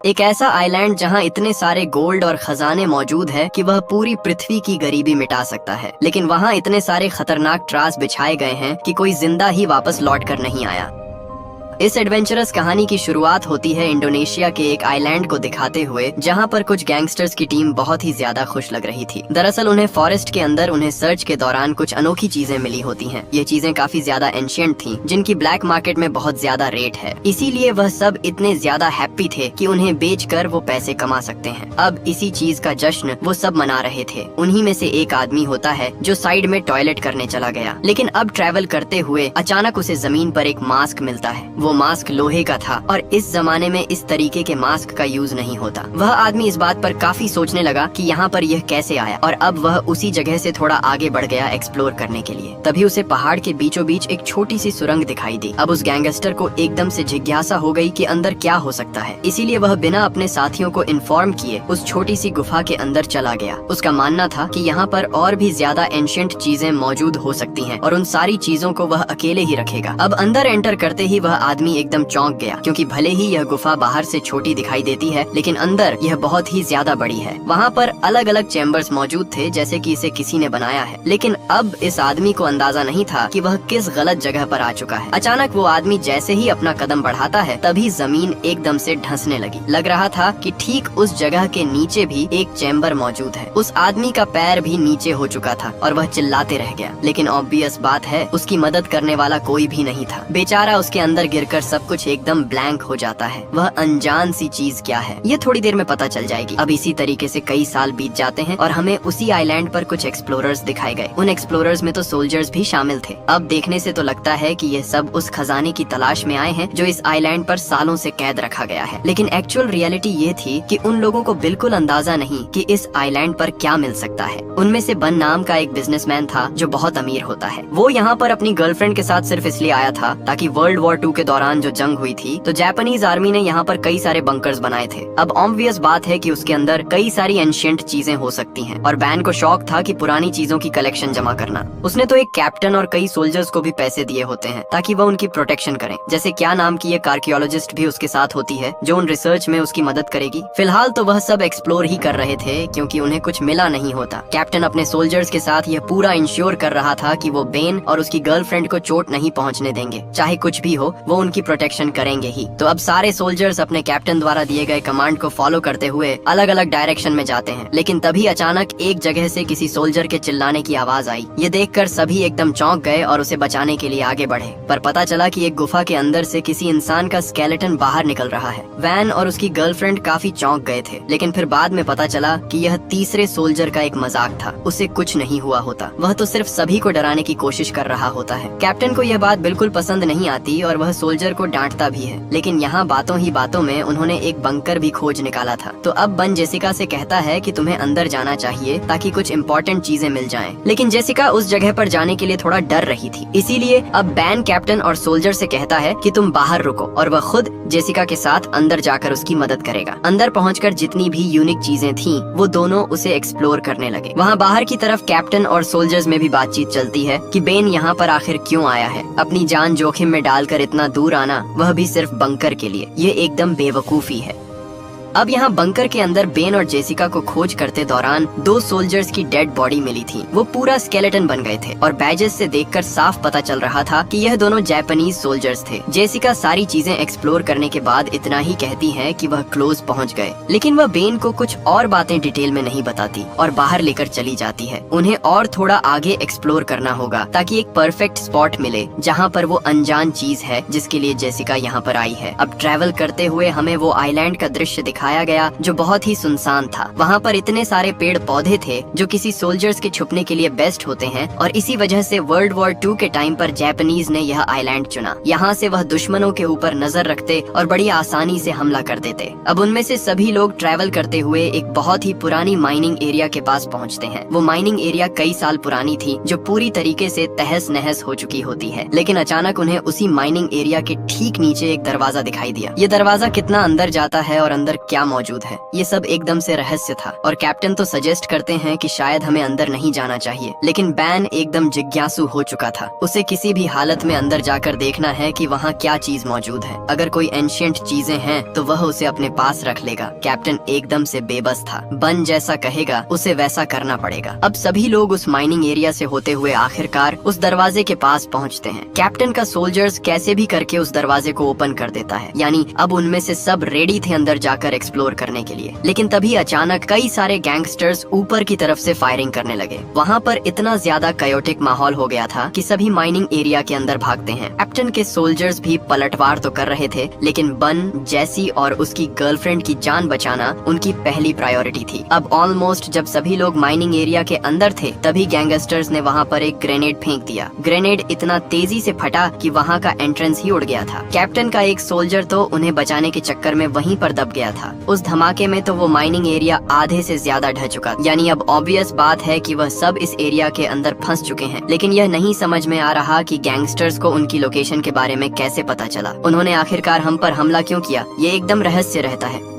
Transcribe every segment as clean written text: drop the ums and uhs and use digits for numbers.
एक ऐसा आइलैंड जहां इतने सारे गोल्ड और खजाने मौजूद है कि वह पूरी पृथ्वी की गरीबी मिटा सकता है, लेकिन वहां इतने सारे खतरनाक ट्रास बिछाए गए हैं कि कोई जिंदा ही वापस लौट कर नहीं आया। इस एडवेंचरस कहानी की शुरुआत होती है इंडोनेशिया के एक आइलैंड को दिखाते हुए, जहां पर कुछ गैंगस्टर्स की टीम बहुत ही ज्यादा खुश लग रही थी। दरअसल उन्हें फॉरेस्ट के अंदर उन्हें सर्च के दौरान कुछ अनोखी चीजें मिली होती हैं। ये चीजें काफी ज्यादा एंशिएंट थीं, जिनकी ब्लैक मार्केट में बहुत ज्यादा रेट है। इसीलिए वह सब इतने ज्यादा हैप्पी थे कि उन्हें बेचकर वो पैसे कमा सकते हैं। अब इसी चीज का जश्न वो सब मना रहे थे। उन्हीं में से एक आदमी होता है जो साइड में टॉयलेट करने चला गया, लेकिन अब ट्रैवल करते हुए अचानक उसे जमीन पर एक मास्क मिलता है। वो मास्क लोहे का था और इस जमाने में इस तरीके के मास्क का यूज नहीं होता। वह आदमी इस बात पर काफी सोचने लगा कि यहाँ पर यह कैसे आया, और अब वह उसी जगह से थोड़ा आगे बढ़ गया एक्सप्लोर करने के लिए। तभी उसे पहाड़ के बीचों बीच एक छोटी सी सुरंग दिखाई दी। अब उस गैंगस्टर को एकदम से जिज्ञासा हो गई कि अंदर क्या हो सकता है, इसीलिए वह बिना अपने साथियों को इन्फॉर्म किए उस छोटी सी गुफा के अंदर चला गया। उसका मानना था कि यहाँ पर और भी ज्यादा एंशिएंट चीजें मौजूद हो सकती हैं और उन सारी चीजों को वह अकेले ही रखेगा। अब अंदर एंटर करते ही वह आदमी एकदम चौंक गया, क्योंकि भले ही यह गुफा बाहर से छोटी दिखाई देती है, लेकिन अंदर यह बहुत ही ज्यादा बड़ी है। वहाँ पर अलग अलग चैम्बर्स मौजूद थे, जैसे कि इसे किसी ने बनाया है। लेकिन अब इस आदमी को अंदाजा नहीं था कि वह किस गलत जगह पर आ चुका है। अचानक वो आदमी जैसे ही अपना कदम बढ़ाता है, तभी जमीन एकदम से धंसने लगी। लग रहा था कि ठीक उस जगह के नीचे भी एक चैम्बर मौजूद है। उस आदमी का पैर भी नीचे हो चुका था और वह चिल्लाते रह गया, लेकिन ऑब्वियस बात है उसकी मदद करने वाला कोई भी नहीं था। बेचारा उसके अंदर गिरकर सब कुछ एकदम ब्लैंक हो जाता है। वह अनजान सी चीज क्या है, ये थोड़ी देर में पता चल जाएगी। अब इसी तरीके से कई साल बीत जाते हैं और हमें उसी आइलैंड पर कुछ एक्सप्लोरर्स दिखाए गए। उन एक्सप्लोरर्स में तो सोल्जर्स भी शामिल थे। अब देखने से तो लगता है कि ये सब उस खजाने की तलाश में आए हैं जो इस आइलैंड पर सालों से कैद रखा गया है। लेकिन एक्चुअल रियलिटी ये थी कि उन लोगों को बिल्कुल अंदाजा नहीं कि इस आइलैंड पर क्या मिल सकता है। उनमें से बन नाम का एक बिजनेसमैन था जो बहुत अमीर होता है। वो यहाँ पर अपनी गर्लफ्रेंड के साथ सिर्फ इसलिए आया था ताकि वर्ल्ड वॉर 2 के दौरान जो जंग हुई थी, तो जापानीज आर्मी ने यहाँ पर कई सारे बंकर्स बनाए थे। अब ऑब्वियस बात है कि उसके अंदर कई सारी एंशिएंट चीजें हो सकती हैं, और बैन को शौक था कि पुरानी चीजों की कलेक्शन जमा करना। उसने तो एक कैप्टन और कई सोल्जर्स को भी पैसे दिए होते हैं ताकि वह उनकी प्रोटेक्शन करें। जैसे क्या नाम की एक आर्कियोलॉजिस्ट भी उसके साथ होती है जो उन रिसर्च में उसकी मदद करेगी। फिलहाल तो वह सब एक्सप्लोर ही कर रहे थे, क्योंकि उन्हें कुछ मिला नहीं होता। कैप्टन अपने सोल्जर्स के साथ यह पूरा इंश्योर कर रहा था कि वो बेन और उसकी गर्लफ्रेंड को चोट नहीं पहुंचने देंगे। चाहे कुछ भी हो, वो उनकी प्रोटेक्शन करेंगे ही। तो अब सारे सोल्जर्स अपने कैप्टन द्वारा दिए गए कमांड को फॉलो करते हुए अलग अलग डायरेक्शन में जाते हैं। लेकिन तभी अचानक एक जगह से किसी सोल्जर के चिल्लाने की आवाज आई। ये देखकर सभी एकदम चौंक गए और उसे बचाने के लिए आगे बढ़े। पर पता चला कि एक गुफा के अंदर से किसी इंसान का स्केलेटन बाहर निकल रहा है। वैन और उसकी गर्लफ्रेंड काफी चौंक गए थे, लेकिन फिर बाद में पता चला कि यह तीसरे सोल्जर का एक मजाक था। उसे कुछ नहीं हुआ होता, वह तो सिर्फ सभी को डराने की कोशिश कर रहा होता है। कैप्टन को यह बात बिल्कुल पसंद नहीं आती और वह सोल्जर को डांटता भी है। लेकिन यहाँ बातों ही बातों में उन्होंने एक बंकर भी खोज निकाला था। तो अब बन जेसिका से कहता है कि तुम्हें अंदर जाना चाहिए ताकि कुछ इम्पोर्टेंट चीजें मिल जाएं। लेकिन जेसिका उस जगह पर जाने के लिए थोड़ा डर रही थी, इसीलिए अब बैन कैप्टन और सोल्जर से कहता है कि तुम बाहर रुको, और वह खुद जेसिका के साथ अंदर जाकर उसकी मदद करेगा। अंदर पहुंचकर जितनी भी यूनिक चीजें थीं, वो दोनों उसे एक्सप्लोर करने लगे। वहाँ बाहर की तरफ कैप्टन और सोल्जर्स में भी बातचीत चलती है कि बेन यहाँ पर आखिर क्यों आया है। अपनी जान जोखिम में डालकर इतना दूर आना, वह भी सिर्फ बंकर के लिए, ये एकदम बेवकूफी है। अब यहाँ बंकर के अंदर बेन और जेसिका को खोज करते दौरान 2 सोल्जर्स की डेड बॉडी मिली थी। वो पूरा स्केलेटन बन गए थे और बैजेस से देखकर साफ पता चल रहा था कि यह दोनों जापानीज सोल्जर्स थे। जेसिका सारी चीजें एक्सप्लोर करने के बाद इतना ही कहती है कि वह क्लोज पहुंच गए, लेकिन वह बेन को कुछ और बातें डिटेल में नहीं बताती और बाहर लेकर चली जाती है। उन्हें और थोड़ा आगे एक्सप्लोर करना होगा ताकि एक परफेक्ट स्पॉट मिले जहाँ पर वो अनजान चीज है जिसके लिए जेसिका यहाँ पर आई है। अब ट्रैवल करते हुए हमें वो आइलैंड का दृश्य दिखाया गया जो बहुत ही सुनसान था। वहाँ पर इतने सारे पेड़ पौधे थे जो किसी सोल्जर्स के छुपने के लिए बेस्ट होते हैं, और इसी वजह से वर्ल्ड वॉर 2 के टाइम पर जापानीज ने यह आइलैंड चुना। यहाँ से वह दुश्मनों के ऊपर नजर रखते और बड़ी आसानी से हमला कर देते। अब उनमें से सभी लोग ट्रैवल करते हुए एक बहुत ही पुरानी माइनिंग एरिया के पास पहुँचते हैं। वो माइनिंग एरिया कई साल पुरानी थी, जो पूरी तरीके से तहस नहस हो चुकी होती है। लेकिन अचानक उन्हें उसी माइनिंग एरिया के ठीक नीचे एक दरवाजा दिखाई दिया। ये दरवाजा कितना अंदर जाता है और अंदर क्या मौजूद है। ये सब एकदम से रहस्य था और कैप्टन तो सजेस्ट करते हैं कि शायद हमें अंदर नहीं जाना चाहिए, लेकिन बैन एकदम जिज्ञासु हो चुका था। उसे किसी भी हालत में अंदर जाकर देखना है कि वहाँ क्या चीज मौजूद है। अगर कोई एंशिएंट चीजें हैं तो वह उसे अपने पास रख लेगा। कैप्टन एकदम से बेबस था। बन जैसा कहेगा उसे वैसा करना पड़ेगा। अब सभी लोग उस माइनिंग एरिया से होते हुए आखिरकार उस दरवाजे के पास पहुँचते हैं। कैप्टन का सोल्जर्स कैसे भी करके उस दरवाजे को ओपन कर देता है, यानी अब उनमें से सब रेडी थे अंदर जाकर एक्सप्लोर करने के लिए। लेकिन तभी अचानक कई सारे गैंगस्टर्स ऊपर की तरफ से फायरिंग करने लगे। वहाँ पर इतना ज्यादा कायोटिक माहौल हो गया था कि सभी माइनिंग एरिया के अंदर भागते हैं। कैप्टन के सोल्जर्स भी पलटवार तो कर रहे थे, लेकिन बन, जैसी और उसकी गर्लफ्रेंड की जान बचाना उनकी पहली प्रायोरिटी थी। अब ऑलमोस्ट जब सभी लोग माइनिंग एरिया के अंदर थे तभी गैंगस्टर्स ने वहाँ पर एक ग्रेनेड फेंक दिया। ग्रेनेड इतना तेजी से फटा कि वहाँ का एंट्रेंस ही उड़ गया था। कैप्टन का एक सोल्जर तो उन्हें बचाने के चक्कर में वहीं पर दब गया था। उस धमाके में तो वो माइनिंग एरिया आधे से ज्यादा ढह चुका, यानी अब ऑब्वियस बात है कि वह सब इस एरिया के अंदर फंस चुके हैं। लेकिन यह नहीं समझ में आ रहा कि गैंगस्टर्स को उनकी लोकेशन के बारे में कैसे पता चला, उन्होंने आखिरकार हम पर हमला क्यों किया, ये एकदम रहस्य रहता है।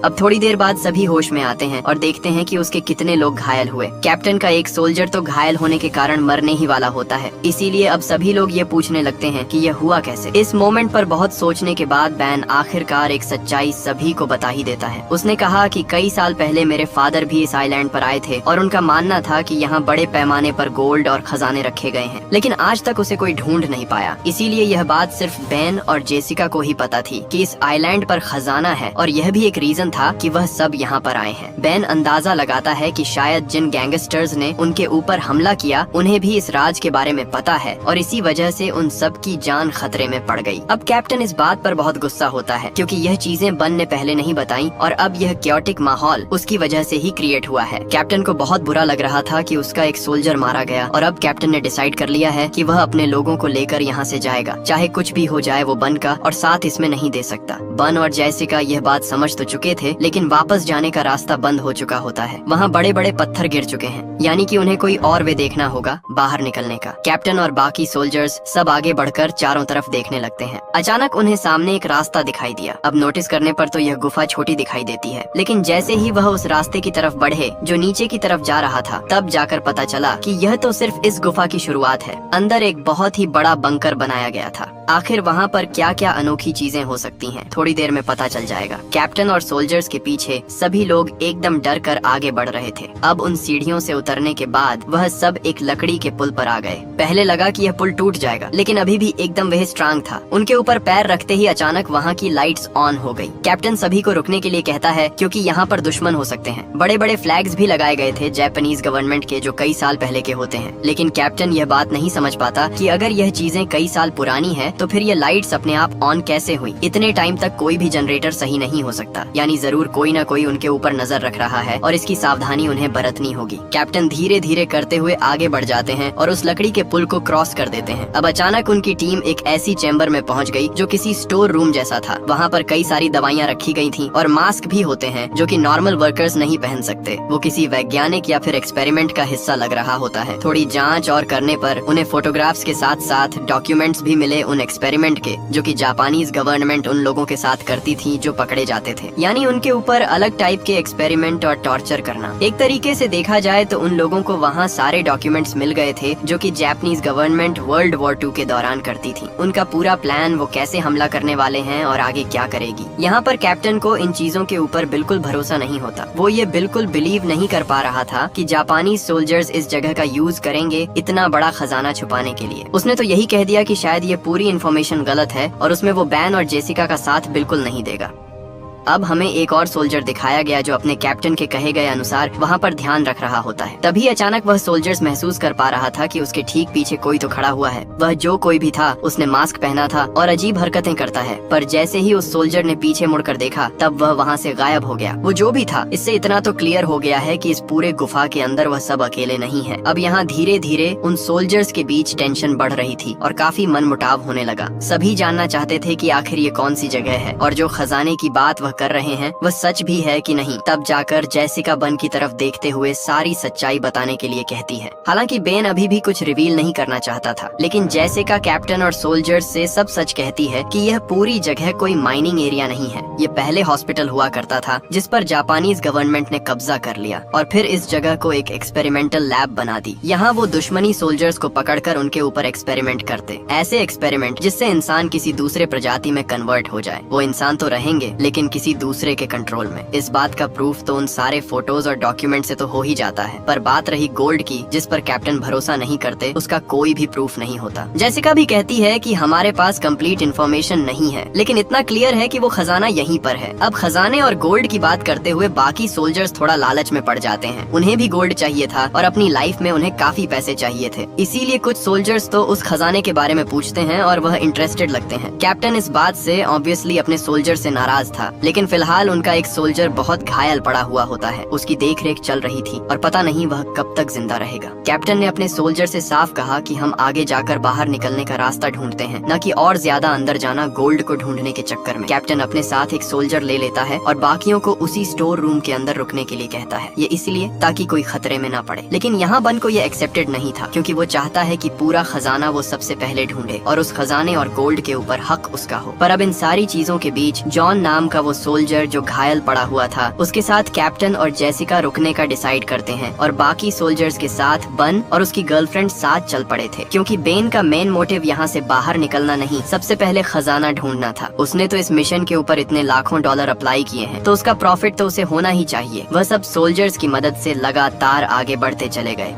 अब थोड़ी देर बाद सभी होश में आते हैं और देखते हैं कि उसके कितने लोग घायल हुए। कैप्टन का एक सोल्जर तो घायल होने के कारण मरने ही वाला होता है, इसीलिए अब सभी लोग ये पूछने लगते हैं कि यह हुआ कैसे। इस मोमेंट पर बहुत सोचने के बाद बैन आखिरकार एक सच्चाई सभी को बता ही देता है। उसने कहा कि कई साल पहले मेरे फादर भी इस आइलैंड पर आए थे और उनका मानना था कि यहाँ बड़े पैमाने पर गोल्ड और खजाने रखे गए हैं, लेकिन आज तक उसे कोई ढूंढ नहीं पाया। इसीलिए यह बात सिर्फ बैन और जेसिका को ही पता थी कि इस आइलैंड पर खजाना है, और यह भी एक रीजन था कि वह सब यहाँ पर आए हैं। बैन अंदाजा लगाता है कि शायद जिन गैंगस्टर्स ने उनके ऊपर हमला किया उन्हें भी इस राज के बारे में पता है और इसी वजह से उन सब की जान खतरे में पड़ गई। अब कैप्टन इस बात पर बहुत गुस्सा होता है क्योंकि यह चीजें बन ने पहले नहीं बताई और अब यह क्योटिक माहौल उसकी वजह से ही क्रिएट हुआ है। कैप्टन को बहुत बुरा लग रहा था कि उसका एक सोल्जर मारा गया और अब कैप्टन ने डिसाइड कर लिया है कि वह अपने लोगों को लेकर यहाँ से जाएगा, चाहे कुछ भी हो जाए वो बन का और साथ इसमें नहीं दे सकता। बन और जैसिका यह बात समझ तो चुके थे, लेकिन वापस जाने का रास्ता बंद हो चुका होता है। वहाँ बड़े बड़े पत्थर गिर चुके हैं, यानी कि उन्हें कोई और वे देखना होगा बाहर निकलने का। कैप्टन और बाकी सोल्जर्स सब आगे बढ़कर चारों तरफ देखने लगते हैं। अचानक उन्हें सामने एक रास्ता दिखाई दिया। अब नोटिस करने पर तो यह गुफा छोटी दिखाई देती है, लेकिन जैसे ही वह उस रास्ते की तरफ बढ़े जो नीचे की तरफ जा रहा था, तब जाकर पता चला कि यह तो सिर्फ इस गुफा की शुरुआत है। अंदर एक बहुत ही बड़ा बंकर बनाया गया था। आखिर वहाँ पर क्या क्या अनोखी चीजें हो सकती हैं, थोड़ी देर में पता चल जाएगा। कैप्टन और सोल्जर्स के पीछे सभी लोग एकदम डर कर आगे बढ़ रहे थे। अब उन सीढ़ियों से उतरने के बाद वह सब एक लकड़ी के पुल पर आ गए। पहले लगा कि यह पुल टूट जाएगा, लेकिन अभी भी एकदम वह स्ट्रांग था। उनके ऊपर पैर रखते ही अचानक वहाँ की लाइट्स ऑन हो गई। कैप्टन सभी को रुकने के लिए कहता है क्योंकि यहाँ पर दुश्मन हो सकते हैं। बड़े बड़े फ्लैग्स भी लगाए गए थे जापानीज गवर्नमेंट के, जो कई साल पहले के होते हैं। लेकिन कैप्टन यह बात नहीं समझ पाता कि अगर यह चीजें कई साल पुरानी है तो फिर ये लाइट्स अपने आप ऑन कैसे हुई। इतने टाइम तक कोई भी जनरेटर सही नहीं हो सकता, यानी जरूर कोई ना कोई उनके ऊपर नजर रख रहा है और इसकी सावधानी उन्हें बरतनी होगी। कैप्टन धीरे धीरे करते हुए आगे बढ़ जाते हैं और उस लकड़ी के पुल को क्रॉस कर देते हैं। अब अचानक उनकी टीम एक ऐसी चैम्बर में पहुंच गई जो किसी स्टोर रूम जैसा था। वहाँ पर कई सारी दवाइयाँ रखी गई थी और मास्क भी होते हैं जो कि नॉर्मल वर्कर्स नहीं पहन सकते। वो किसी वैज्ञानिक या फिर एक्सपेरिमेंट का हिस्सा लग रहा होता है। थोड़ी जांच और करने पर उन्हें फोटोग्राफ्स के साथ साथ डॉक्यूमेंट्स भी मिले उन एक्सपेरिमेंट के, जो कि जापानीज गवर्नमेंट उन लोगों के साथ करती थी जो पकड़े जाते थे। यानी उनके ऊपर अलग टाइप के एक्सपेरिमेंट और टॉर्चर करना। एक तरीके से देखा जाए तो उन लोगों को वहाँ सारे डॉक्यूमेंट्स मिल गए थे जो कि जापानीज गवर्नमेंट वर्ल्ड वॉर 2 के दौरान करती थी। उनका पूरा प्लान, वो कैसे हमला करने वाले हैं और आगे क्या करेगी। यहाँ पर कैप्टन को इन चीजों के ऊपर बिल्कुल भरोसा नहीं होता। वो ये बिल्कुल बिलीव नहीं कर पा रहा था कि जापानी सोल्जर्स इस जगह का यूज करेंगे इतना बड़ा खजाना छुपाने के लिए। उसने तो यही कह दिया कि शायद ये पूरी इन्फॉर्मेशन गलत है और उसमें वो बैन और जेसिका का साथ बिल्कुल नहीं देगा। अब हमें एक और सोल्जर दिखाया गया जो अपने कैप्टन के कहे गए अनुसार वहाँ पर ध्यान रख रहा होता है। तभी अचानक वह सोल्जर्स महसूस कर पा रहा था कि उसके ठीक पीछे कोई तो खड़ा हुआ है। वह जो कोई भी था उसने मास्क पहना था और अजीब हरकतें करता है, पर जैसे ही उस सोल्जर ने पीछे मुड़कर देखा तब वह वहाँ से गायब हो गया। वो जो भी था, इससे इतना तो क्लियर हो गया है कि इस पूरे गुफा के अंदर वह सब अकेले नहीं है। अब यहाँ धीरे धीरे उन सोल्जर्स के बीच टेंशन बढ़ रही थी और काफी मनमुटाव होने लगा। सभी जानना चाहते थे कि आखिर ये कौन सी जगह है और जो खजाने की बात वह कर रहे हैं वह सच भी है कि नहीं। तब जाकर जेसिका बन की तरफ देखते हुए सारी सच्चाई बताने के लिए कहती है। हालांकि बेन अभी भी कुछ रिवील नहीं करना चाहता था, लेकिन जेसिका कैप्टन और सोल्जर्स से सब सच कहती है कि यह पूरी जगह कोई माइनिंग एरिया नहीं है। ये पहले हॉस्पिटल हुआ करता था जिस पर जापानीज गवर्नमेंट ने कब्जा कर लिया और फिर इस जगह को एक एक्सपेरिमेंटल लैब बना दी। यहाँ वो दुश्मनी सोल्जर्स को पकड़कर उनके ऊपर एक्सपेरिमेंट करते, ऐसे एक्सपेरिमेंट जिससे इंसान किसी दूसरे प्रजाति में कन्वर्ट हो जाए। वो इंसान तो रहेंगे लेकिन किसी दूसरे के कंट्रोल में। इस बात का प्रूफ तो उन सारे फोटोज और डॉक्यूमेंट से तो हो ही जाता है, पर बात रही गोल्ड की जिस पर कैप्टन भरोसा नहीं करते, उसका कोई भी प्रूफ नहीं होता। जेसिका भी कहती है कि हमारे पास कंप्लीट इन्फॉर्मेशन नहीं है, लेकिन इतना क्लियर है कि वो खजाना यहीं पर है। अब खजाने और गोल्ड की बात करते हुए बाकी सोल्जर्स थोड़ा लालच में पड़ जाते हैं। उन्हें भी गोल्ड चाहिए था और अपनी लाइफ में उन्हें काफी पैसे चाहिए थे, इसीलिए कुछ सोल्जर्स तो उस खजाने के बारे में पूछते हैं और वह इंटरेस्टेड लगते हैं। कैप्टन इस बात से ऑब्वियसली अपने सोल्जर से नाराज था, लेकिन फिलहाल उनका एक सोल्जर बहुत घायल पड़ा हुआ होता है। उसकी देखरेख चल रही थी और पता नहीं वह कब तक जिंदा रहेगा। कैप्टन ने अपने सोल्जर से साफ कहा कि हम आगे जाकर बाहर निकलने का रास्ता ढूंढते हैं, न कि और ज्यादा अंदर जाना गोल्ड को ढूंढने के चक्कर में। कैप्टन अपने साथ एक सोल्जर ले लेता है और बाकियों को उसी स्टोर रूम के अंदर रुकने के लिए कहता है। ये इसलिए ताकि कोई खतरे में ना पड़े, लेकिन यहाँ बन को ये एक्सेप्टेड नहीं था, क्योंकि वो चाहता है कि पूरा खजाना वो सबसे पहले ढूंढे और उस खजाने और गोल्ड के ऊपर हक उसका हो। पर अब इन सारी चीजों के बीच जॉन नाम का वो सोल्जर जो घायल पड़ा हुआ था, उसके साथ कैप्टन और जेसिका रुकने का डिसाइड करते हैं और बाकी सोल्जर्स के साथ बन और उसकी गर्लफ्रेंड साथ चल पड़े थे, क्योंकि बेन का मेन मोटिव यहाँ से बाहर निकलना नहीं, सबसे पहले खजाना ढूंढना था। उसने तो इस मिशन के ऊपर इतने लाखों डॉलर अप्लाई किए हैं, तो उसका प्रॉफिट तो उसे होना ही चाहिए। वह सब सोल्जर्स की मदद से लगातार आगे बढ़ते चले गए।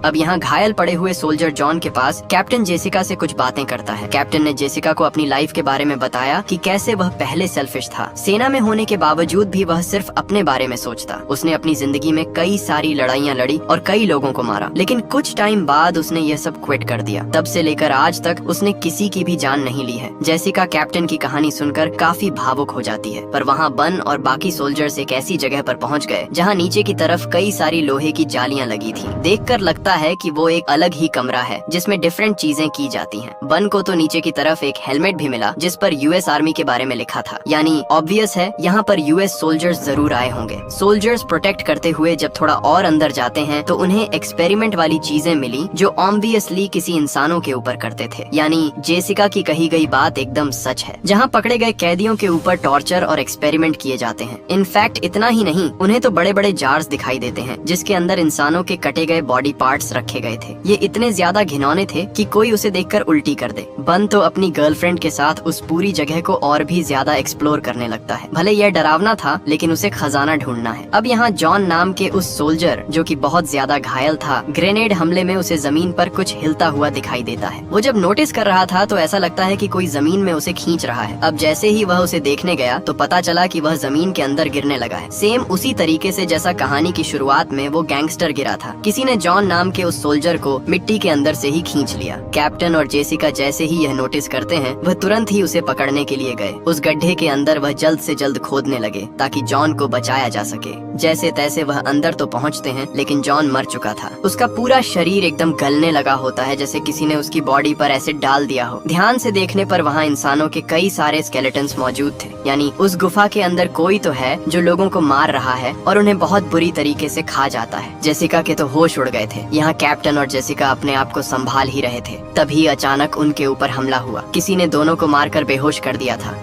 अब यहाँ घायल पड़े हुए सोल्जर जॉन के पास कैप्टन जेसिका से कुछ बातें करता है। कैप्टन ने जेसिका को अपनी लाइफ के बारे में बताया कि कैसे वह पहले सेल्फिश था। सेना में होने के बावजूद भी वह सिर्फ अपने बारे में सोचता। उसने अपनी जिंदगी में कई सारी लड़ाइयाँ लड़ी और कई लोगों को मारा, लेकिन कुछ टाइम बाद उसने यह सब क्विट कर दिया। तब से लेकर आज तक उसने किसी की भी जान नहीं ली है। जेसिका कैप्टन की कहानी सुनकर काफी भावुक हो जाती है, पर वहाँ बन और बाकी सोल्जर्स एक ऐसी जगह पर पहुँच गए जहाँ नीचे की तरफ कई सारी लोहे की जालियाँ लगी थी। देखकर लगता है कि वो एक अलग ही कमरा है जिसमें डिफरेंट चीजें की जाती हैं। बन को तो नीचे की तरफ एक हेलमेट भी मिला जिस पर यूएस आर्मी के बारे में लिखा था, यानी ऑब्वियस है यहाँ पर यूएस सोल्जर्स जरूर आए होंगे। सोल्जर्स प्रोटेक्ट करते हुए जब थोड़ा और अंदर जाते हैं तो उन्हें एक्सपेरिमेंट वाली चीजें मिली जो ऑब्वियसली किसी इंसानों के ऊपर करते थे, यानी जेसिका की कही गई बात एकदम सच है। जहाँ पकड़े गए कैदियों के ऊपर टॉर्चर और एक्सपेरिमेंट किए जाते हैं। इनफैक्ट इतना ही नहीं, उन्हें तो बड़े बड़े जार्स दिखाई देते हैं जिसके अंदर इंसानों के कटे गए बॉडी पार्ट्स रखे गए थे। ये इतने ज्यादा घिनौने थे कि कोई उसे देखकर उल्टी कर दे। बन तो अपनी गर्लफ्रेंड के साथ उस पूरी जगह को और भी ज्यादा एक्सप्लोर करने लगता है। भले यह डरावना था, लेकिन उसे खजाना ढूंढना है। अब यहाँ जॉन नाम के उस सोल्जर जो कि बहुत ज्यादा घायल था, ग्रेनेड हमले में उसे जमीन पर कुछ हिलता हुआ दिखाई देता है। वो जब नोटिस कर रहा था तो ऐसा लगता है कि कोई जमीन में उसे खींच रहा है। अब जैसे ही वह उसे देखने गया तो पता चला कि वह जमीन के अंदर गिरने लगा है, सेम उसी तरीके से जैसा कहानी की शुरुआत में वो गैंगस्टर गिरा था। किसी ने जॉन नाम के उस सोल्जर को मिट्टी के अंदर से ही खींच लिया। कैप्टन और जेसिका जैसे ही यह नोटिस करते हैं, वह तुरंत ही उसे पकड़ने के लिए गए। उस गड्ढे के अंदर वह जल्द से जल्द खोदने लगे ताकि जॉन को बचाया जा सके। जैसे तैसे वह अंदर तो पहुंचते हैं, लेकिन जॉन मर चुका था। उसका पूरा शरीर एकदम गलने लगा होता है, जैसे किसी ने उसकी बॉडी पर एसिड डाल दिया हो। ध्यान से देखने पर वहाँ इंसानों के कई सारे स्केलेटन्स मौजूद थे, यानी उस गुफा के अंदर कोई तो है जो लोगों को मार रहा है और उन्हें बहुत बुरी तरीके से खा जाता है। जेसिका के तो होश उड़ गए थे। यहाँ कैप्टन और जेसिका अपने आप को संभाल ही रहे थे, तभी अचानक उनके ऊपर हमला हुआ। किसी ने दोनों को मारकर बेहोश कर दिया था।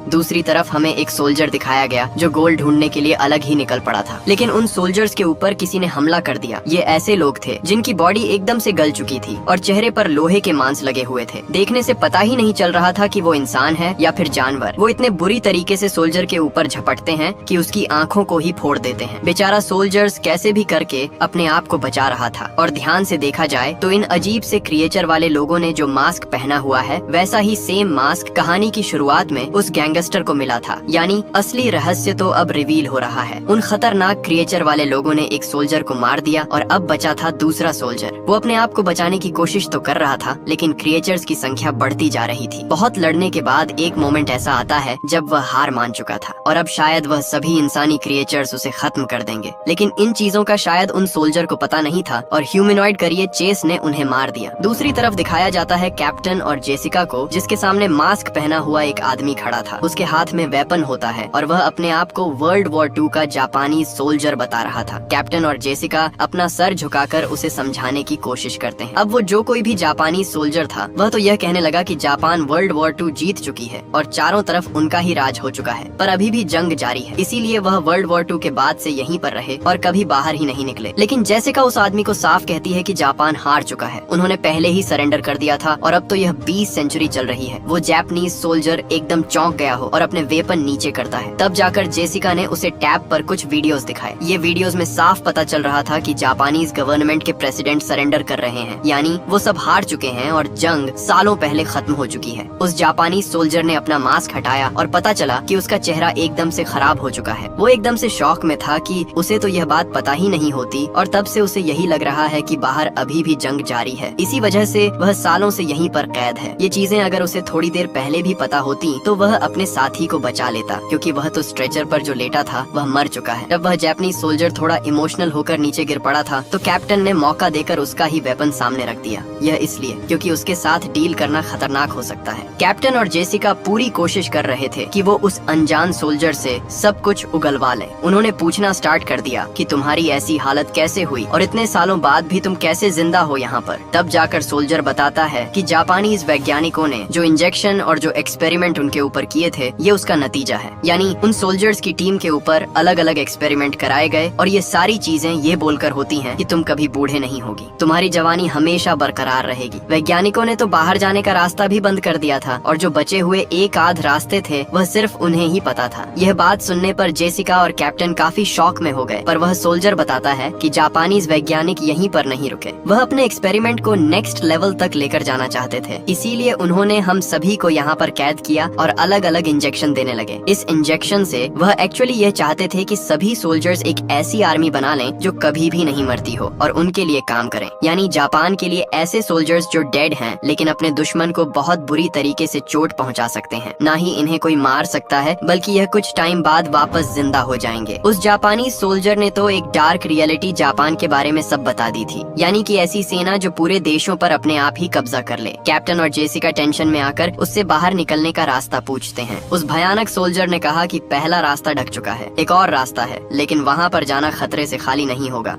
दूसरी तरफ हमें एक सोल्जर दिखाया गया जो गोल्ड ढूंढने के लिए अलग ही निकल पड़ा था, लेकिन उन सोल्जर्स के ऊपर किसी ने हमला कर दिया। ये ऐसे लोग थे जिनकी बॉडी एकदम से गल चुकी थी और चेहरे पर लोहे के मांस लगे हुए थे। देखने से पता ही नहीं चल रहा था कि वो इंसान है या फिर जानवर। वो इतने बुरी तरीके से सोल्जर के ऊपर झपटते हैं कि उसकी आंखों को ही फोड़ देते हैं। बेचारा सोल्जर्स कैसे भी करके अपने आप को बचा रहा था। और ध्यान से देखा जाए तो इन अजीब से क्रिएचर वाले लोगों ने जो मास्क पहना हुआ है, वैसा ही सेम मास्क कहानी की शुरुआत में उस गैंगस्टर को मिला था। यानी असली रहस्य तो अब रिवील हो रहा है। उन खतरनाक क्रिएचर वाले लोगों ने एक सोल्जर को मार दिया और अब बचा था दूसरा सोल्जर। वो अपने आप को बचाने की कोशिश तो कर रहा था, लेकिन क्रिएचर्स की संख्या बढ़ती जा रही थी। बहुत लड़ने के बाद एक मोमेंट ऐसा आता है जब वह हार मान चुका था और अब शायद वह सभी इंसानी क्रिएचर्स उसे खत्म कर देंगे। लेकिन इन चीजों का शायद उन सोल्जर को पता नहीं था और ह्यूमनॉइड करिए चेस ने उन्हें मार दिया। दूसरी तरफ दिखाया जाता है कैप्टन और जेसिका को, जिसके सामने मास्क पहना हुआ एक आदमी खड़ा था। उसके हाथ में वेपन होता है और वह अपने आप को वर्ल्ड वॉर 2 का जापानी सोल्जर बता रहा था। कैप्टन और जेसिका अपना सर झुकाकर उसे समझाने की कोशिश करते हैं। अब वो जो कोई भी जापानी सोल्जर था वह तो यह कहने लगा कि जापान वर्ल्ड वॉर 2 जीत चुकी है और चारों तरफ उनका ही राज हो चुका है, पर अभी भी जंग जारी है, इसीलिए वह वर्ल्ड वॉर 2 के बाद से यहीं पर रहे और कभी बाहर ही नहीं निकले। लेकिन जेसिका उस आदमी को साफ कहती है कि जापान हार चुका है, उन्होंने पहले ही सरेंडर कर दिया था और अब तो यह 20 सेंचुरी चल रही है। वो जापानीज सोल्जर एकदम चौंक गया हो और अपने वेपन नीचे करता है। तब जाकर जेसिका ने उसे टैब पर कुछ वीडियोस दिखाए। ये वीडियोस में साफ पता चल रहा था कि जापानीज गवर्नमेंट के प्रेसिडेंट सरेंडर कर रहे हैं, यानी वो सब हार चुके हैं और जंग सालों पहले खत्म हो चुकी है। उस जापानी सोल्जर ने अपना मास्क हटाया और पता चला कि उसका चेहरा एकदम से खराब हो चुका है। वो एकदम से शॉक में था कि उसे तो यह बात पता ही नहीं होती और तब से उसे यही लग रहा है कि बाहर अभी भी जंग जारी है। इसी वजह से वह सालों से यहीं पर कैद है। ये चीजें अगर उसे थोड़ी देर पहले भी पता होती तो वह अपने साथी को बचा लेता, क्योंकि वह तो स्ट्रेचर पर जो लेटा था वह मर चुका है। जब वह जापानी सोल्जर थोड़ा इमोशनल होकर नीचे गिर पड़ा था तो कैप्टन ने मौका देकर उसका ही वेपन सामने रख दिया। यह इसलिए क्योंकि उसके साथ डील करना खतरनाक हो सकता है। कैप्टन और जेसिका पूरी कोशिश कर रहे थे कि वो उस अनजान सोल्जर से सब कुछ उगलवा लें। उन्होंने पूछना स्टार्ट कर दिया कि तुम्हारी ऐसी हालत कैसे हुई और इतने सालों बाद भी तुम कैसे जिंदा हो यहाँ पर। तब जाकर सोल्जर बताता है कि जापानीज वैज्ञानिकों ने जो इंजेक्शन और जो एक्सपेरिमेंट उनके ऊपर किए थे ये उसका नतीजा है, यानी उन सोल्जर्स की टीम के ऊपर अलग अलग एक्सपेरिमेंट कराए गए और ये सारी चीजें ये बोलकर होती हैं कि तुम कभी बूढ़े नहीं होगी, तुम्हारी जवानी हमेशा बरकरार रहेगी। वैज्ञानिकों ने तो बाहर जाने का रास्ता भी बंद कर दिया था और जो बचे हुए एक आध रास्ते थे वह सिर्फ उन्हें ही पता था। यह बात सुनने पर जेसिका और कैप्टन काफी शॉक में हो गए, पर वह सोल्जर बताता है कि जापानीज वैज्ञानिक यहीं पर नहीं रुके, वह अपने एक्सपेरिमेंट को नेक्स्ट लेवल तक लेकर जाना चाहते थे, इसीलिए उन्होंने हम सभी को यहाँ पर कैद किया और अलग अलग इंजेक्शन देने लगे। इस इंजेक्शन से वह एक्चुअली यह चाहते थे कि सभी सोल्जर्स एक ऐसी आर्मी बना लें जो कभी भी नहीं मरती हो और उनके लिए काम करें, यानी जापान के लिए ऐसे सोल्जर्स जो डेड हैं लेकिन अपने दुश्मन को बहुत बुरी तरीके से चोट पहुंचा सकते हैं। ना ही इन्हें कोई मार सकता है बल्कि यह कुछ टाइम बाद वापस जिंदा हो जाएंगे। उस जापानी सोल्जर ने तो एक डार्क रियलिटी जापान के बारे में सब बता दी थी, यानी कि ऐसी सेना जो पूरे देशों पर अपने आप ही कब्जा कर ले। कैप्टन और जेसिका टेंशन में आकर उससे बाहर निकलने का रास्ता पूछते हैं। उस भयानक सोल्जर ने कहा कि पहला रास्ता ढक चुका है, एक और रास्ता है, लेकिन वहाँ पर जाना खतरे से खाली नहीं होगा।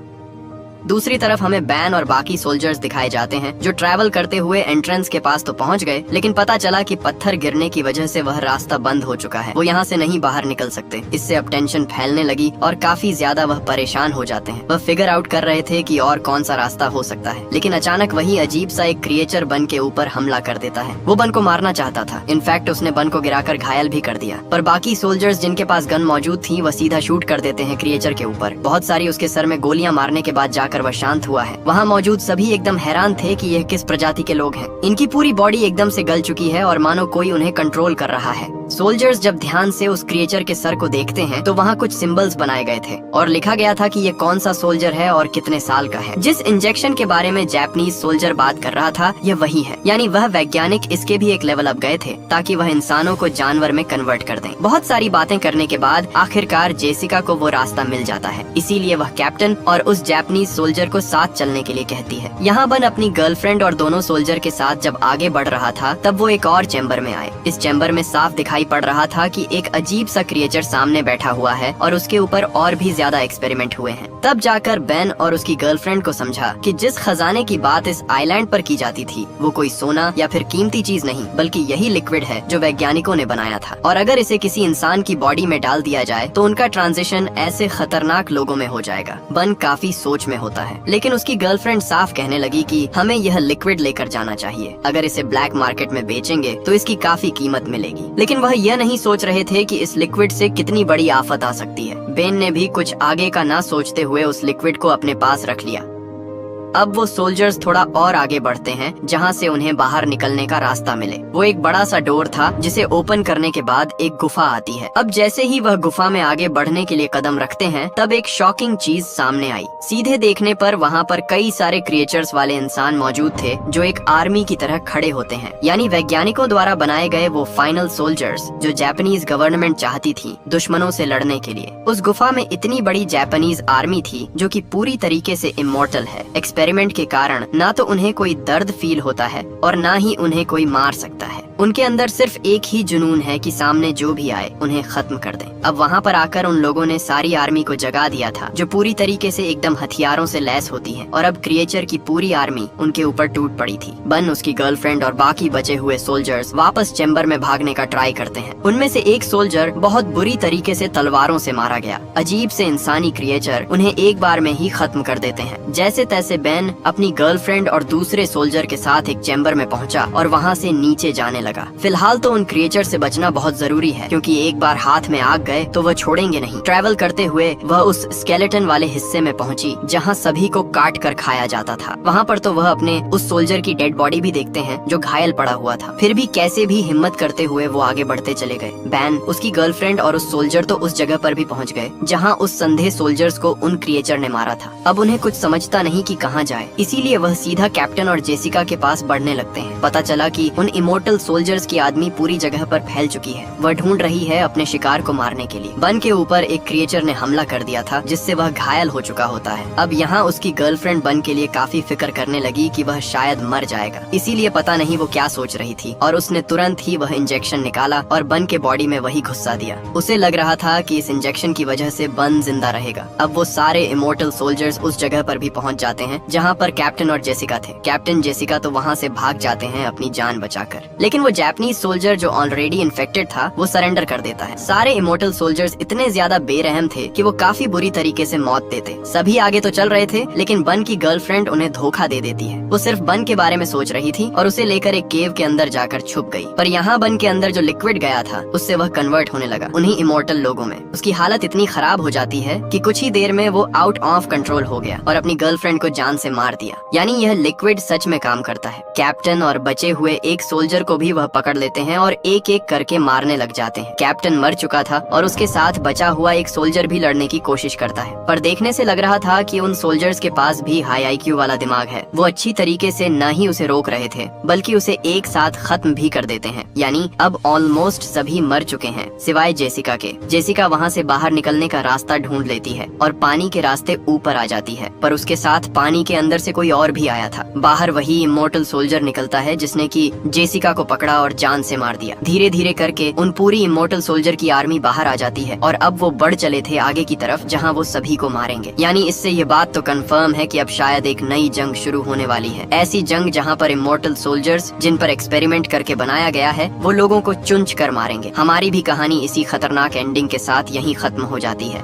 दूसरी तरफ हमें बैन और बाकी सोल्जर्स दिखाए जाते हैं जो ट्रैवल करते हुए एंट्रेंस के पास तो पहुंच गए, लेकिन पता चला कि पत्थर गिरने की वजह से वह रास्ता बंद हो चुका है, वो यहाँ से नहीं बाहर निकल सकते। इससे अब टेंशन फैलने लगी और काफी ज्यादा वह परेशान हो जाते हैं। वह फिगर आउट कर रहे थे कि और कौन सा रास्ता हो सकता है, लेकिन अचानक वही अजीब सा एक क्रिएचर बन के ऊपर हमला कर देता है। वो बन को मारना चाहता था, इनफैक्ट उसने बन को गिराकर घायल भी कर दिया, पर बाकी सोल्जर्स जिनके पास गन मौजूद थी वह सीधा शूट कर देते हैं क्रिएचर के ऊपर। बहुत सारी उसके सर में गोलियां मारने के बाद जाकर वह शांत हुआ है। वहाँ मौजूद सभी एकदम हैरान थे कि यह किस प्रजाति के लोग हैं। इनकी पूरी बॉडी एकदम से गल चुकी है और मानो कोई उन्हें कंट्रोल कर रहा है। सोल्जर्स जब ध्यान से उस क्रिएचर के सर को देखते हैं तो वहाँ कुछ सिंबल्स बनाए गए थे और लिखा गया था कि ये कौन सा सोल्जर है और कितने साल का है। जिस इंजेक्शन के बारे में जापानीज सोल्जर बात कर रहा था यह वही है, यानी वह वैज्ञानिक इसके भी एक लेवल अप गए थे ताकि वह इंसानों को जानवर में कन्वर्ट कर दें। बहुत सारी बातें करने के बाद आखिरकार जेसिका को वो रास्ता मिल जाता है, इसीलिए वह कैप्टन और उस जापानीज सोल्जर को साथ चलने के लिए कहती है। यहाँ बन अपनी गर्लफ्रेंड और दोनों सोल्जर के साथ जब आगे बढ़ रहा था तब वो एक और चैम्बर में आए। इस चैम्बर में साफ दिखाई पड़ रहा था कि एक अजीब सा क्रिएचर सामने बैठा हुआ है और उसके ऊपर और भी ज्यादा एक्सपेरिमेंट हुए हैं। तब जाकर बेन और उसकी गर्लफ्रेंड को समझा कि जिस खजाने की बात इस आइलैंड पर की जाती थी वो कोई सोना या फिर कीमती चीज नहीं बल्कि यही लिक्विड है जो वैज्ञानिकों ने बनाया था, और अगर इसे किसी इंसान की बॉडी में डाल दिया जाए तो उनका ट्रांजिशन ऐसे खतरनाक लोगों में हो जाएगा। बन काफी सोच में होता है, लेकिन उसकी गर्लफ्रेंड साफ कहने लगी कि हमें यह लिक्विड लेकर जाना चाहिए, अगर इसे ब्लैक मार्केट में बेचेंगे तो इसकी काफी कीमत मिलेगी। लेकिन वह यह नहीं सोच रहे थे कि इस लिक्विड से कितनी बड़ी आफत आ सकती है। बेन ने भी कुछ आगे का ना सोचते हुए उस लिक्विड को अपने पास रख लिया। अब वो सोल्जर्स थोड़ा और आगे बढ़ते हैं जहाँ से उन्हें बाहर निकलने का रास्ता मिले। वो एक बड़ा सा डोर था जिसे ओपन करने के बाद एक गुफा आती है। अब जैसे ही वह गुफा में आगे बढ़ने के लिए कदम रखते हैं तब एक शॉकिंग चीज सामने आई। सीधे देखने पर वहाँ पर कई सारे क्रिएचर्स वाले इंसान मौजूद थे जो एक आर्मी की तरह खड़े होते हैं, यानी वैज्ञानिकों द्वारा बनाए गए वो फाइनल सोल्जर्स जो जापानीज गवर्नमेंट चाहती थी दुश्मनों से लड़ने के लिए। उस गुफा में इतनी बड़ी जापानीज आर्मी थी जो कि पूरी तरीके से इमॉर्टल है। एक्सपेरिमेंट के कारण ना तो उन्हें कोई दर्द फील होता है और ना ही उन्हें कोई मार सकता है। उनके अंदर सिर्फ एक ही जुनून है कि सामने जो भी आए उन्हें खत्म कर दें। अब वहाँ पर आकर उन लोगों ने सारी आर्मी को जगा दिया था, जो पूरी तरीके से एकदम हथियारों से लैस होती है, और अब क्रिएचर की पूरी आर्मी उनके ऊपर टूट पड़ी थी। बन, उसकी गर्लफ्रेंड और बाकी बचे हुए सोल्जर्स वापस चैम्बर में भागने का ट्राई करते हैं। उनमें से एक सोल्जर बहुत बुरी तरीके से तलवारों से मारा गया। अजीब से इंसानी क्रिएचर उन्हें एक बार में ही खत्म कर देते हैं। जैसे तैसे बेन अपनी गर्लफ्रेंड और दूसरे सोल्जर के साथ एक चैम्बर में पहुंचा और वहां से नीचे जाने लगा। फिलहाल तो उन क्रिएचर से बचना बहुत जरूरी है, क्योंकि एक बार हाथ में आग गए तो वह छोड़ेंगे नहीं। ट्रैवल करते हुए वह उस स्केलेटन वाले हिस्से में पहुंची जहां सभी को काट कर खाया जाता था। वहां पर तो वह अपने उस सोल्जर की डेड बॉडी भी देखते हैं जो घायल पड़ा हुआ था। फिर भी कैसे भी हिम्मत करते हुए वो आगे बढ़ते चले गए। बैन, उसकी गर्लफ्रेंड और उस सोल्जर तो उस जगह पर भी पहुंच गए जहां उस संदेह सोल्जर्स को उन क्रिएचर ने मारा था। अब उन्हें कुछ समझता नहीं कि कहां जाए, इसीलिए वह सीधा कैप्टन और जेसिका के पास बढ़ने लगते हैं। पता चला कि उन इमोर्टल सोल्जर्स की आदमी पूरी जगह पर फैल चुकी है। वह ढूंढ रही है अपने शिकार को मारने के लिए। बन के ऊपर एक क्रिएचर ने हमला कर दिया था, जिससे वह घायल हो चुका होता है। अब यहाँ उसकी गर्लफ्रेंड बन के लिए काफी फिक्र करने लगी कि वह शायद मर जाएगा, इसीलिए पता नहीं वो क्या सोच रही थी, और उसने तुरंत ही वह इंजेक्शन निकाला और बन के बॉडी में वही घुसा दिया। उसे लग रहा था कि इस इंजेक्शन की वजह से बन जिंदा रहेगा। अब वो सारे इमोर्टल सोल्जर्स उस जगह पर भी पहुंच जाते हैं जहाँ पर कैप्टन और जेसिका थे। कैप्टन जेसिका तो वहाँ से भाग जाते हैं अपनी जान बचाकर, लेकिन वो जापानीज सोल्जर जो ऑलरेडी इन्फेक्टेड था वो सरेंडर कर देता है। सारे इमोर्टल सोल्जर्स इतने ज्यादा बेरहम थे कि वो काफी बुरी तरीके से मौत देते। सभी आगे तो चल रहे थे, लेकिन बन की गर्लफ्रेंड उन्हें धोखा दे देती है। वो सिर्फ बन के बारे में सोच रही थी और उसे लेकर एक केव के अंदर जाकर छुप गई। पर यहाँ बन के अंदर जो लिक्विड गया था उससे वह कन्वर्ट होने लगा उन्हीं इमोर्टल लोगों में। उसकी हालत इतनी खराब हो जाती है कि कुछ ही देर में वो आउट ऑफ कंट्रोल हो गया और अपनी गर्लफ्रेंड को जान से मार दिया। यानी यह लिक्विड सच में काम करता है। कैप्टन और बचे हुए एक सोल्जर को भी वह पकड़ लेते हैं और एक एक करके मारने लग जाते हैं। कैप्टन मर चुका था और उसके साथ बचा हुआ एक सोल्जर भी लड़ने की कोशिश करता है, पर देखने से लग रहा था कि उन सोल्जर्स के पास भी हाई आईक्यू वाला दिमाग है। वो अच्छी तरीके से न ही उसे रोक रहे थे, बल्कि उसे एक साथ खत्म भी कर देते हैं। यानी अब ऑलमोस्ट सभी मर चुके हैं सिवाय जेसिका के। जेसिका वहाँ से बाहर निकलने का रास्ता ढूंढ लेती है और पानी के रास्ते ऊपर आ जाती है, पर उसके साथ पानी के अंदर से कोई और भी आया था। बाहर वही इमोर्टल सोल्जर निकलता है जिसने की जेसिका को पकड़ा और जान से मार दिया। धीरे धीरे करके उन पूरी इमोर्टल सोल्जर की आर्मी बाहर आ जाती है और अब वो बढ़ चले थे आगे की तरफ जहां वो सभी को मारेंगे। यानी इससे ये बात तो कंफर्म है कि अब शायद एक नई जंग शुरू होने वाली है। ऐसी जंग जहां पर इमोर्टल सोल्जर्स जिन पर एक्सपेरिमेंट करके बनाया गया है वो लोगों को चुंच कर मारेंगे। हमारी भी कहानी इसी खतरनाक एंडिंग के साथ यहीं खत्म हो जाती है।